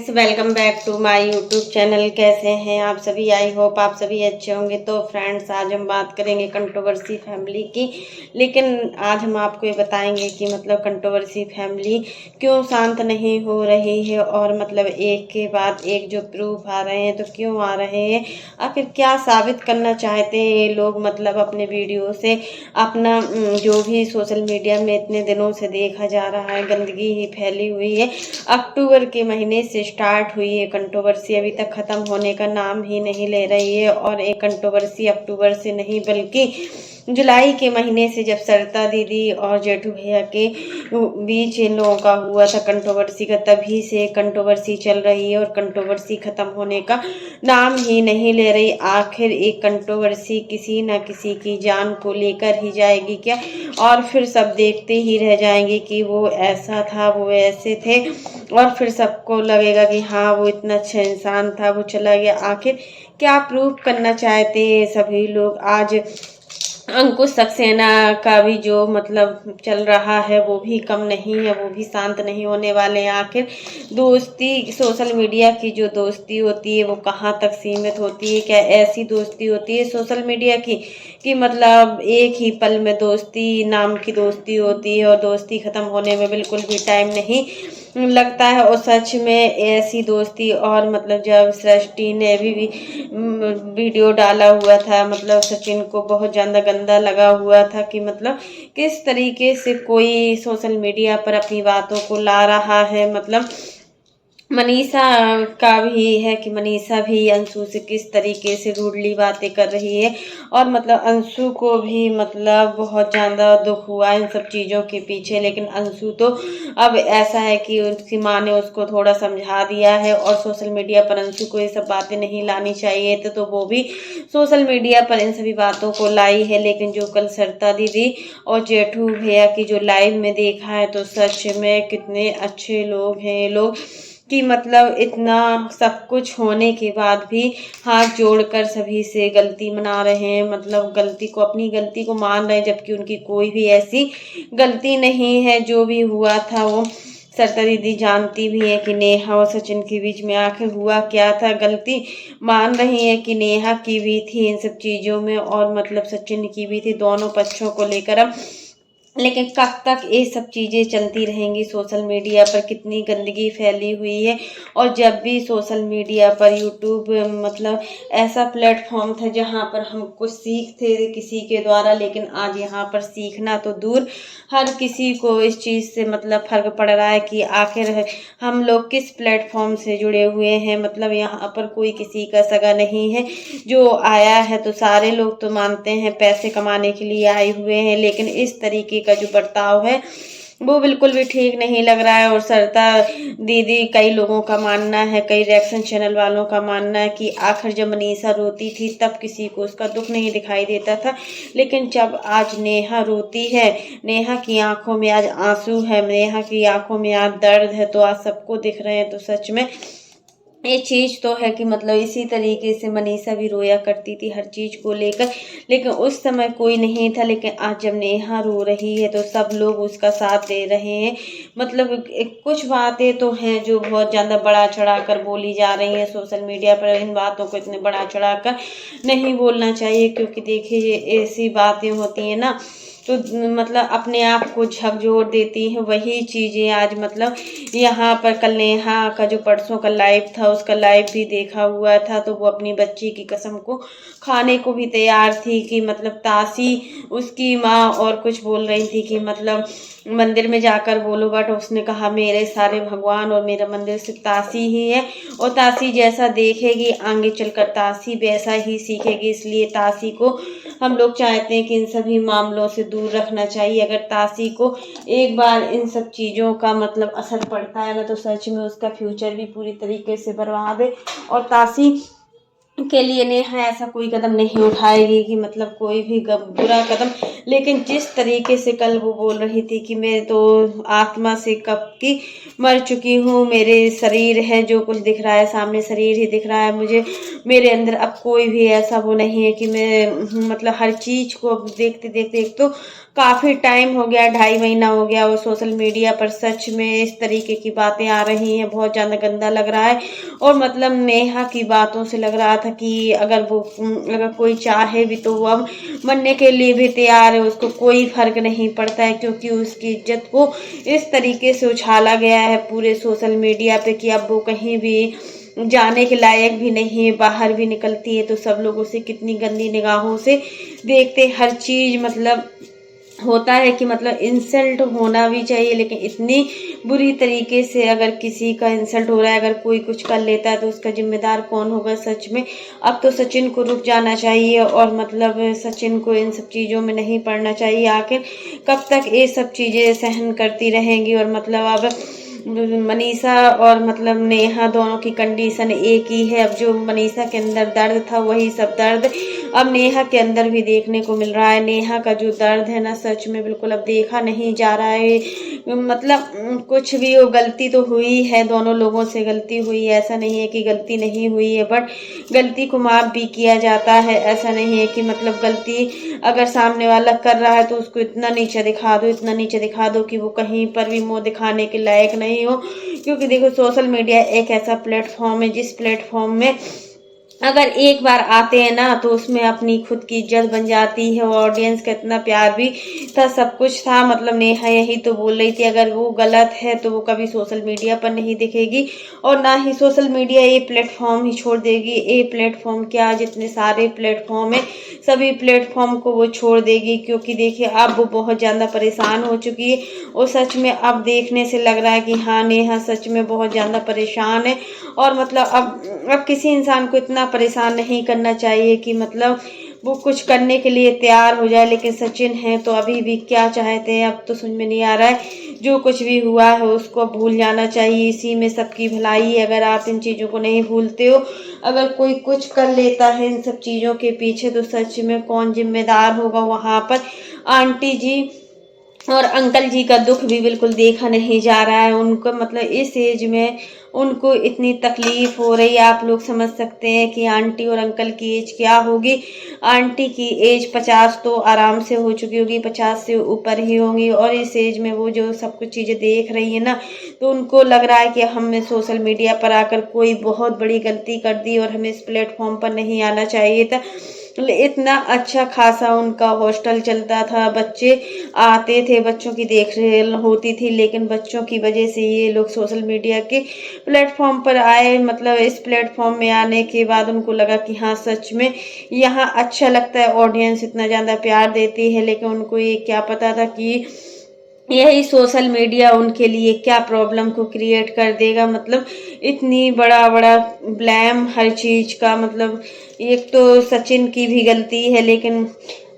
Welcome back to my YouTube channel. कैसे हैं आप सभी? आई होप आप सभी अच्छे होंगे। तो फ्रेंड्स, आज हम बात करेंगे कंट्रोवर्सी फैमिली की। लेकिन आज हम आपको ये बताएंगे कि मतलब कंट्रोवर्सी फैमिली क्यों शांत नहीं हो रही है और मतलब एक के बाद एक जो प्रूफ आ रहे हैं तो क्यों आ रहे हैं, आखिर क्या साबित करना चाहते हैं ये लोग मतलब अपने वीडियो से। अपना जो भी सोशल मीडिया में इतने दिनों से देखा जा रहा है, गंदगी ही फैली हुई है। अक्टूबर के महीने से स्टार्ट हुई है कंट्रोवर्सी, अभी तक ख़त्म होने का नाम ही नहीं ले रही है। और एक कंट्रोवर्सी अक्टूबर से नहीं बल्कि जुलाई के महीने से, जब सरिता दीदी और जेठू भैया के बीच इन लोगों का हुआ था कंट्रोवर्सी का, तभी से कंट्रोवर्सी चल रही है और कंट्रोवर्सी ख़त्म होने का नाम ही नहीं ले रही। आखिर एक कंट्रोवर्सी किसी न किसी की जान को लेकर ही जाएगी क्या? और फिर सब देखते ही रह जाएंगे कि वो ऐसा था, वो ऐसे थे, और फिर सबको लगेगा कि हाँ वो इतना अच्छा इंसान था, वो चला गया। आखिर क्या प्रूफ करना चाहते हैं सभी लोग? आज अंकुश सक्सेना का भी जो मतलब चल रहा है वो भी कम नहीं है, वो भी शांत नहीं होने वाले हैं। आखिर दोस्ती, सोशल मीडिया की जो दोस्ती होती है वो कहाँ तक सीमित होती है? क्या ऐसी दोस्ती होती है सोशल मीडिया की कि मतलब एक ही पल में दोस्ती नाम की दोस्ती होती है और दोस्ती ख़त्म होने में बिल्कुल भी टाइम नहीं लगता है? और सच में ऐसी दोस्ती, और मतलब जब सृष्टि ने भी वीडियो डाला हुआ था, मतलब सचिन को बहुत ज़्यादा गंदा लगा हुआ था कि मतलब किस तरीके से कोई सोशल मीडिया पर अपनी बातों को ला रहा है। मतलब मनीषा का भी है कि मनीषा भी अंशु से किस तरीके से रूडली बातें कर रही है, और मतलब अंशु को भी मतलब बहुत ज़्यादा दुख हुआ इन सब चीज़ों के पीछे। लेकिन अंशु तो अब ऐसा है कि उसकी माँ ने उसको थोड़ा समझा दिया है और सोशल मीडिया पर अंशु को ये सब बातें नहीं लानी चाहिए तो वो भी सोशल मीडिया पर इन सभी बातों को लाई है। लेकिन जो कल सरिता दीदी और जेठू भैया की जो लाइव में देखा है, तो सच में कितने अच्छे लोग हैं ये लोग कि मतलब इतना सब कुछ होने के बाद भी हाथ जोड़कर सभी से गलती मना रहे हैं, मतलब गलती को, अपनी गलती को मान रहे हैं, जबकि उनकी कोई भी ऐसी गलती नहीं है। जो भी हुआ था वो सरिता दीदी जानती भी है कि नेहा और सचिन के बीच में आखिर हुआ क्या था। गलती मान रही है कि नेहा की भी थी इन सब चीज़ों में और मतलब सचिन की भी थी, दोनों पक्षों को लेकर। अब लेकिन कब तक ये सब चीज़ें चलती रहेंगी? सोशल मीडिया पर कितनी गंदगी फैली हुई है। और जब भी सोशल मीडिया पर यूट्यूब मतलब ऐसा प्लेटफॉर्म था जहाँ पर हम कुछ सीखते थे किसी के द्वारा, लेकिन आज यहाँ पर सीखना तो दूर, हर किसी को इस चीज़ से मतलब फ़र्क पड़ रहा है कि आखिर हम लोग किस प्लेटफॉर्म से जुड़े हुए हैं। मतलब यहाँ पर कोई किसी का सगा नहीं है। जो आया है तो सारे लोग तो मानते हैं पैसे कमाने के लिए आए हुए हैं, लेकिन इस तरीके का जो बर्ताव है वो बिल्कुल भी ठीक नहीं लग रहा है। और सरिता दीदी, कई लोगों का मानना है, कई रिएक्शन चैनल वालों का मानना है कि आखिर जब मनीषा रोती थी तब किसी को उसका दुख नहीं दिखाई देता था, लेकिन जब आज नेहा रोती है, नेहा की आंखों में आज आंसू है, नेहा की आंखों में आज दर्द है, तो आज सबको दिख रहे हैं। तो सच में ये चीज़ तो है कि मतलब इसी तरीके से मनीषा भी रोया करती थी हर चीज़ को लेकर, लेकिन उस समय कोई नहीं था। लेकिन आज जब नेहा रो रही है तो सब लोग उसका साथ दे रहे हैं। मतलब कुछ बातें तो हैं जो बहुत ज़्यादा बढ़ा चढ़ा कर बोली जा रही हैं सोशल मीडिया पर। इन बातों को इतने बढ़ा चढ़ा कर नहीं बोलना चाहिए, क्योंकि देखिए ऐसी बातें होती हैं ना तो मतलब अपने आप को झकझोर देती हैं। वही चीज़ें आज मतलब यहाँ पर कल नेहा का जो परसों का लाइव था, उसका लाइव भी देखा हुआ था, तो वो अपनी बच्ची की कसम को खाने को भी तैयार थी कि मतलब तासी उसकी माँ और कुछ बोल रही थी कि मतलब मंदिर में जाकर बोलो, बट उसने कहा मेरे सारे भगवान और मेरा मंदिर सिर्फ तासी ही है, और तासी जैसा देखेगी आगे चलकर तासी वैसा ही सीखेगी। इसलिए तासी को हम लोग चाहते हैं कि इन सभी मामलों से दूर रखना चाहिए। अगर तासी को एक बार इन सब चीज़ों का मतलब असर पड़ता है ना, तो सच में उसका फ्यूचर भी पूरी तरीके से बर्बाद है। और तासी के लिए नेहा ऐसा कोई कदम नहीं उठाएगी कि मतलब कोई भी बुरा कदम लेकिन जिस तरीके से कल वो बोल रही थी कि मैं तो आत्मा से कब की मर चुकी हूँ, मेरे शरीर है, जो कुछ दिख रहा है सामने शरीर ही दिख रहा है मुझे, मेरे अंदर अब कोई भी ऐसा वो नहीं है कि मैं मतलब हर चीज को अब देखते देखते, एक तो काफी टाइम हो गया, 2.5 महीना हो गया, वो सोशल मीडिया पर सच में इस तरीके की बातें आ रही हैं, बहुत ज्यादा गंदा लग रहा है। और मतलब नेहा की बातों से लग रहा था कि अगर कोई चाहे भी तो वो अब मरने के लिए भी तैयार है, उसको कोई फर्क नहीं पड़ता है, क्योंकि उसकी इज्जत को इस तरीके से उछाला गया है पूरे सोशल मीडिया पे कि अब वो कहीं भी जाने के लायक भी नहीं है। बाहर भी निकलती है तो सब लोग उसे कितनी गंदी निगाहों से देखते, हर चीज मतलब होता है कि मतलब इंसल्ट होना भी चाहिए, लेकिन इतनी बुरी तरीके से अगर किसी का इंसल्ट हो रहा है, अगर कोई कुछ कर लेता है तो उसका जिम्मेदार कौन होगा सच में। अब तो सचिन को रुक जाना चाहिए और मतलब सचिन को इन सब चीज़ों में नहीं पड़ना चाहिए। आखिर कब तक ये सब चीज़ें सहन करती रहेंगी। और मतलब अब मनीषा और मतलब नेहा दोनों की कंडीशन एक ही है। अब जो मनीषा के अंदर दर्द था वही सब दर्द अब नेहा के अंदर भी देखने को मिल रहा है। नेहा का जो दर्द है ना, सच में बिल्कुल अब देखा नहीं जा रहा है। मतलब कुछ भी हो, गलती तो हुई है, दोनों लोगों से गलती हुई है, ऐसा नहीं है कि गलती नहीं हुई है, बट गलती को माफ भी किया जाता है। ऐसा नहीं है कि मतलब गलती अगर सामने वाला कर रहा है तो उसको इतना नीचे दिखा दो, इतना नीचे दिखा दो कि वो कहीं पर भी मुंह दिखाने के लायक नहीं हो। क्योंकि देखो, सोशल मीडिया एक ऐसा प्लेटफॉर्म है जिस प्लेटफॉर्म में अगर एक बार आते हैं ना तो उसमें अपनी खुद की इज्जत बन जाती है। ऑडियंस का इतना प्यार भी था, सब कुछ था। मतलब नेहा यही तो बोल रही थी, अगर वो गलत है तो वो कभी सोशल मीडिया पर नहीं दिखेगी और ना ही सोशल मीडिया ये प्लेटफॉर्म ही छोड़ देगी। ये प्लेटफॉर्म क्या, जितने सारे प्लेटफॉर्म है सभी प्लेटफॉर्म को वो छोड़ देगी। क्योंकि देखिए, अब वो बहुत ज़्यादा परेशान हो चुकी है और सच में अब देखने से लग रहा है कि हाँ, नेहा सच में बहुत ज़्यादा परेशान है। और मतलब अब किसी इंसान को इतना परेशान नहीं करना चाहिए कि मतलब वो कुछ करने के लिए तैयार हो जाए। लेकिन सचिन है तो अभी भी क्या चाहते हैं अब तो समझ में नहीं आ रहा है। जो कुछ भी हुआ है उसको भूल जाना चाहिए, इसी में सबकी भलाई है। अगर आप इन चीज़ों को नहीं भूलते हो, अगर कोई कुछ कर लेता है इन सब चीज़ों के पीछे, तो सच में कौन जिम्मेदार होगा वहाँ पर। आंटी जी और अंकल जी का दुख भी बिल्कुल देखा नहीं जा रहा है। उनको मतलब इस एज में उनको इतनी तकलीफ हो रही है। आप लोग समझ सकते हैं कि आंटी और अंकल की एज क्या होगी। आंटी की एज 50 तो आराम से हो चुकी होगी, 50 से ऊपर ही होंगी। और इस एज में वो जो सब कुछ चीज़ें देख रही है ना, तो उनको लग रहा है कि हमने सोशल मीडिया पर आकर कोई बहुत बड़ी गलती कर दी और हमें इस प्लेटफॉर्म पर नहीं आना चाहिए था। इतना अच्छा खासा उनका हॉस्टल चलता था, बच्चे आते थे, बच्चों की देखरेख होती थी। लेकिन बच्चों की वजह से ये लोग सोशल मीडिया के प्लेटफॉर्म पर आए। मतलब इस प्लेटफॉर्म में आने के बाद उनको लगा कि हाँ, सच में यहाँ अच्छा लगता है, ऑडियंस इतना ज़्यादा प्यार देती है। लेकिन उनको ये क्या पता था कि यही सोशल मीडिया उनके लिए क्या प्रॉब्लम को क्रिएट कर देगा। मतलब इतनी बड़ा बड़ा ब्लेम हर चीज का। मतलब एक तो सचिन की भी गलती है, लेकिन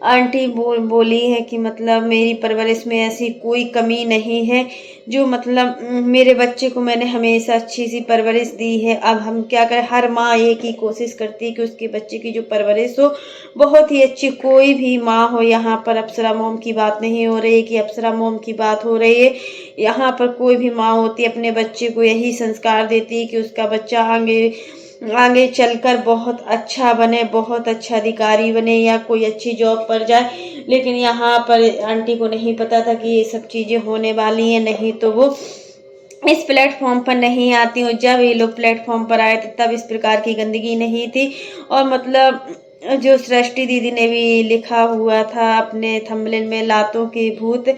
आंटी बोली है कि मतलब मेरी परवरिश में ऐसी कोई कमी नहीं है। जो मतलब मेरे बच्चे को मैंने हमेशा अच्छी सी परवरिश दी है। अब हम क्या करें, हर माँ एक ही कोशिश करती है कि उसके बच्चे की जो परवरिश हो बहुत ही अच्छी। कोई भी माँ हो, यहाँ पर अप्सरा मोम की बात नहीं हो रही कि अप्सरा मोम की बात हो रही है। यहाँ पर कोई भी माँ होती है अपने बच्चे को यही संस्कार देती है कि उसका बच्चा आगे आगे चलकर बहुत अच्छा बने, बहुत अच्छा अधिकारी बने या कोई अच्छी जॉब पर जाए। लेकिन यहाँ पर आंटी को नहीं पता था कि ये सब चीज़ें होने वाली हैं, नहीं तो वो इस प्लेटफॉर्म पर नहीं आती हूँ। जब ये लोग प्लेटफॉर्म पर आए थे तब इस प्रकार की गंदगी नहीं थी। और मतलब जो सृष्टि दीदी ने भी लिखा हुआ था अपने थंबनेल में, लातों के भूत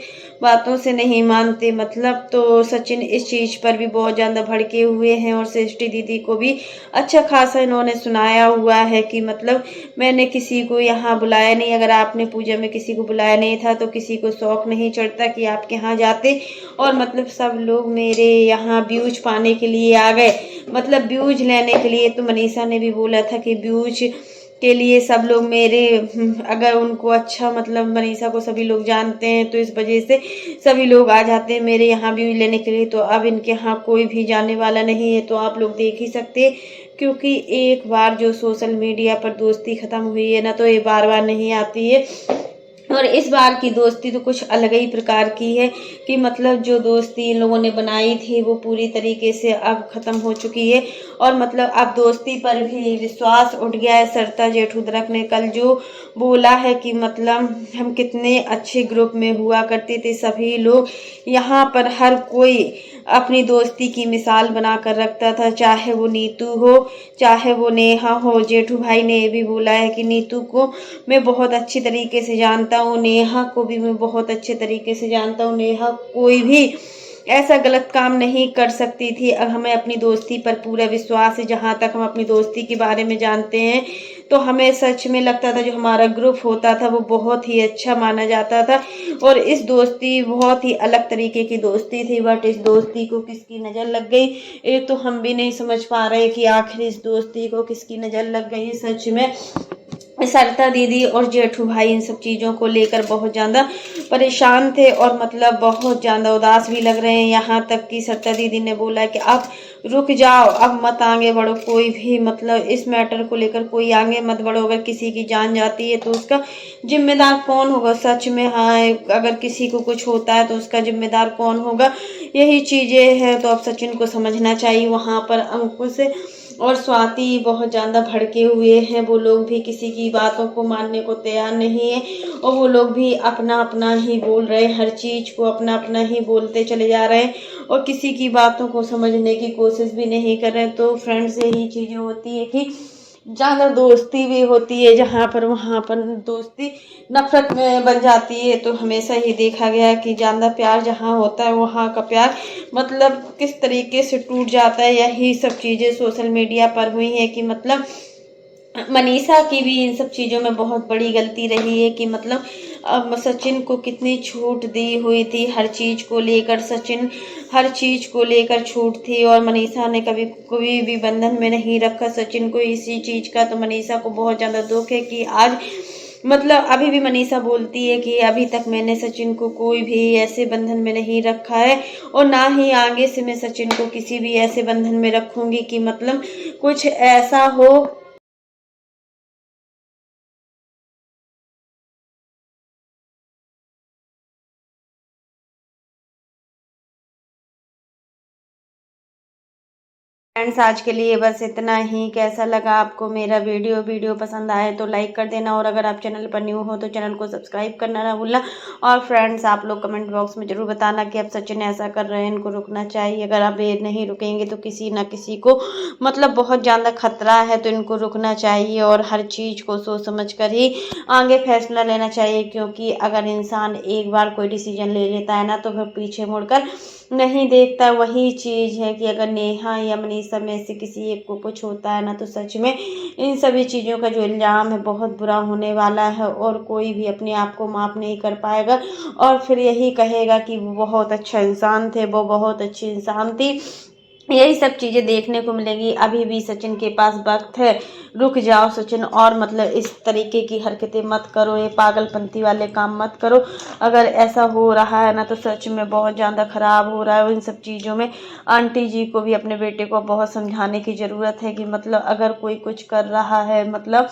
बातों से नहीं मानते, मतलब तो सचिन इस चीज़ पर भी बहुत ज़्यादा भड़के हुए हैं। और सृष्टि दीदी को भी अच्छा खासा इन्होंने सुनाया हुआ है कि मतलब मैंने किसी को यहाँ बुलाया नहीं, अगर आपने पूजा में किसी को बुलाया नहीं था तो किसी को शौक नहीं चढ़ता कि आपके यहाँ जाते। और मतलब सब लोग मेरे यहाँ व्यूज पाने के लिए आ गए, मतलब व्यूज लेने के लिए। तो मनीषा ने भी बोला था कि व्यूज के लिए सब लोग मेरे अगर उनको अच्छा, मतलब मनीषा को सभी लोग जानते हैं तो इस वजह से सभी लोग आ जाते हैं मेरे यहाँ व्यूज लेने के लिए। तो अब इनके यहाँ कोई भी जाने वाला नहीं है। तो आप लोग देख ही सकते हैं, क्योंकि एक बार जो सोशल मीडिया पर दोस्ती खत्म हुई है ना, तो ये बार बार नहीं आती है। और इस बार की दोस्ती तो कुछ अलग ही प्रकार की है कि मतलब जो दोस्ती इन लोगों ने बनाई थी वो पूरी तरीके से अब ख़त्म हो चुकी है। और मतलब अब दोस्ती पर भी विश्वास उठ गया है। सरिता जेठुदरक ने कल जो बोला है कि मतलब हम कितने अच्छे ग्रुप में हुआ करते थे सभी लोग, यहाँ पर हर कोई अपनी दोस्ती की मिसाल बनाकर रखता था, चाहे वो नीतू हो चाहे वो नेहा हो। जेठू भाई ने ये भी बोला है कि नीतू को मैं बहुत अच्छी तरीके से जानता हूँ, नेहा को भी मैं बहुत अच्छे तरीके से जानता हूँ। नेहा कोई भी ऐसा गलत काम नहीं कर सकती थी। अब हमें अपनी दोस्ती पर पूरा विश्वास है। जहाँ तक हम अपनी दोस्ती के बारे में जानते हैं तो हमें सच में लगता था जो हमारा ग्रुप होता था वो बहुत ही अच्छा माना जाता था। और इस दोस्ती बहुत ही अलग तरीके की दोस्ती थी, बट इस दोस्ती को किसकी नज़र लग गई ये तो हम भी नहीं समझ पा रहे कि आखिर इस दोस्ती को किसकी नज़र लग गई। सच में सरिता दीदी और जेठू भाई इन सब चीज़ों को लेकर बहुत ज़्यादा परेशान थे और मतलब बहुत ज़्यादा उदास भी लग रहे हैं। यहाँ तक कि सरिता दीदी ने बोला कि अब रुक जाओ, अब मत आगे बढ़ो, कोई भी मतलब इस मैटर को लेकर कोई आगे मत बढ़ो। अगर किसी की जान जाती है तो उसका जिम्मेदार कौन होगा? सच में हाँ, अगर किसी को कुछ होता है तो उसका जिम्मेदार कौन होगा? यही चीज़ें हैं। तो अब सचिन को समझना चाहिए। वहाँ पर अंकुश और स्वाति बहुत ज़्यादा भड़के हुए हैं। वो लोग भी किसी की बातों को मानने को तैयार नहीं है और वो लोग भी अपना अपना ही बोल रहे हैं, हर चीज़ को अपना अपना ही बोलते चले जा रहे हैं और किसी की बातों को समझने की कोशिश भी नहीं कर रहे। तो फ्रेंड्स यही चीज़ें होती है कि ज़्यादा दोस्ती भी होती है जहाँ पर वहाँ पर दोस्ती नफरत में बन जाती है। तो हमेशा ही देखा गया है कि ज़्यादा प्यार जहाँ होता है वहाँ का प्यार मतलब किस तरीके से टूट जाता है। यही सब चीज़ें सोशल मीडिया पर हुई है कि मतलब मनीषा की भी इन सब चीज़ों में बहुत बड़ी गलती रही है कि मतलब अब सचिन को कितनी छूट दी हुई थी हर चीज़ को लेकर। सचिन हर चीज़ को लेकर छूट थी और मनीषा ने कभी कोई भी बंधन में नहीं रखा सचिन को इसी चीज़ का। तो मनीषा को बहुत ज़्यादा दुख है कि आज मतलब अभी भी मनीषा बोलती है कि अभी तक मैंने सचिन को कोई भी ऐसे बंधन में नहीं रखा है और ना ही आगे से मैं सचिन को किसी भी ऐसे बंधन में रखूंगी कि मतलब कुछ ऐसा हो। फ्रेंड्स आज के लिए बस इतना ही। कैसा लगा आपको मेरा वीडियो पसंद आए तो लाइक कर देना और अगर आप चैनल पर न्यू हो तो चैनल को सब्सक्राइब करना ना भूलना। और फ्रेंड्स आप लोग कमेंट बॉक्स में ज़रूर बताना कि अब सचिन ऐसा कर रहे हैं, इनको रुकना चाहिए। अगर आप ये नहीं रुकेंगे तो किसी ना किसी को मतलब बहुत ज़्यादा खतरा है, तो इनको रुकना चाहिए और हर चीज़ को सोच समझ कर ही आगे फैसला लेना चाहिए। क्योंकि अगर इंसान एक बार कोई डिसीजन ले लेता है ना तो फिर पीछे मुड़कर नहीं देखता। वही चीज़ है कि अगर नेहा या मनीषा में से किसी एक को कुछ होता है ना तो सच में इन सभी चीज़ों का जो इल्ज़ाम है बहुत बुरा होने वाला है और कोई भी अपने आप को माफ़ नहीं कर पाएगा और फिर यही कहेगा कि वो बहुत अच्छा इंसान थे, वो बहुत अच्छी इंसान थी। यही सब चीज़ें देखने को मिलेगी। अभी भी सचिन के पास वक्त है, रुक जाओ सचिन और मतलब इस तरीके की हरकतें मत करो, ये पागलपंती वाले काम मत करो। अगर ऐसा हो रहा है ना तो सच में बहुत ज़्यादा ख़राब हो रहा है। इन सब चीज़ों में आंटी जी को भी अपने बेटे को बहुत समझाने की ज़रूरत है कि मतलब अगर कोई कुछ कर रहा है मतलब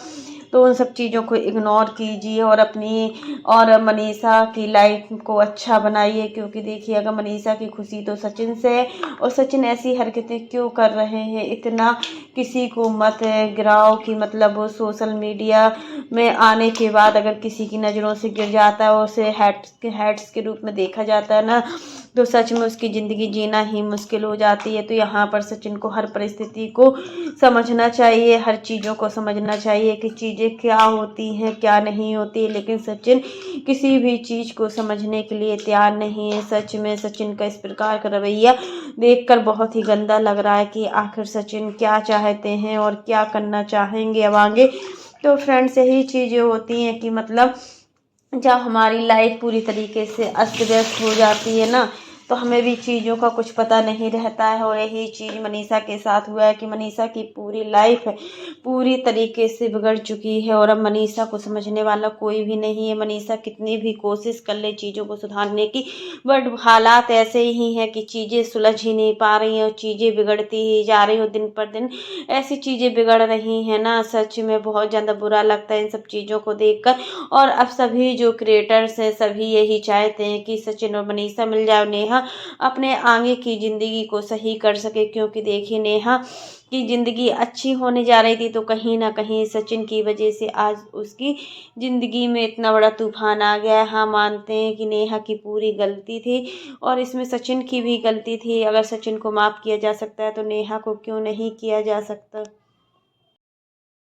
तो उन सब चीज़ों को इग्नोर कीजिए और अपनी और मनीषा की लाइफ को अच्छा बनाइए। क्योंकि देखिए अगर मनीषा की खुशी तो सचिन से है और सचिन ऐसी हरकतें क्यों कर रहे हैं। इतना किसी को मत गिराओ कि मतलब वो सोशल मीडिया में आने के बाद अगर किसी की नज़रों से गिर जाता है उसे हैट्स के रूप में देखा जाता है ना तो सच में उसकी ज़िंदगी जीना ही मुश्किल हो जाती है। तो यहाँ पर सचिन को हर परिस्थिति को समझना चाहिए, हर चीज़ों को समझना चाहिए कि चीज़ें क्या होती हैं क्या नहीं होती। लेकिन सचिन किसी भी चीज़ को समझने के लिए तैयार नहीं है। सच में सचिन का इस प्रकार का रवैया देखकर बहुत ही गंदा लग रहा है कि आखिर सचिन क्या चाहते हैं और क्या करना चाहेंगे अब आगे। तो फ्रेंड्स यही चीज़ें होती हैं कि मतलब जब हमारी लाइफ पूरी तरीके से अस्त व्यस्त हो जाती है ना तो हमें भी चीज़ों का कुछ पता नहीं रहता है। और यही चीज़ मनीषा के साथ हुआ है कि मनीषा की पूरी लाइफ पूरी तरीके से बिगड़ चुकी है और अब मनीषा को समझने वाला कोई भी नहीं है। मनीषा कितनी भी कोशिश कर ले चीज़ों को सुधारने की, बट हालात ऐसे ही हैं कि चीज़ें सुलझ ही नहीं पा रही हैं और चीज़ें बिगड़ती ही जा रही हो दिन पर दिन। ऐसी चीज़ें बिगड़ रही हैं ना, सच में बहुत ज़्यादा बुरा लगता है इन सब चीज़ों को देखकर। और अब सभी जो क्रिएटर्स हैं सभी यही चाहते हैं कि सचिन और मनीषा मिल जाए, नेहा अपने आगे की ज़िंदगी को सही कर सके। क्योंकि देखिए नेहा की ज़िंदगी अच्छी होने जा रही थी, तो कहीं ना कहीं सचिन की वजह से आज उसकी ज़िंदगी में इतना बड़ा तूफान आ गया है। हाँ, मानते हैं कि नेहा की पूरी गलती थी और इसमें सचिन की भी गलती थी। अगर सचिन को माफ़ किया जा सकता है तो नेहा को क्यों नहीं किया जा सकता।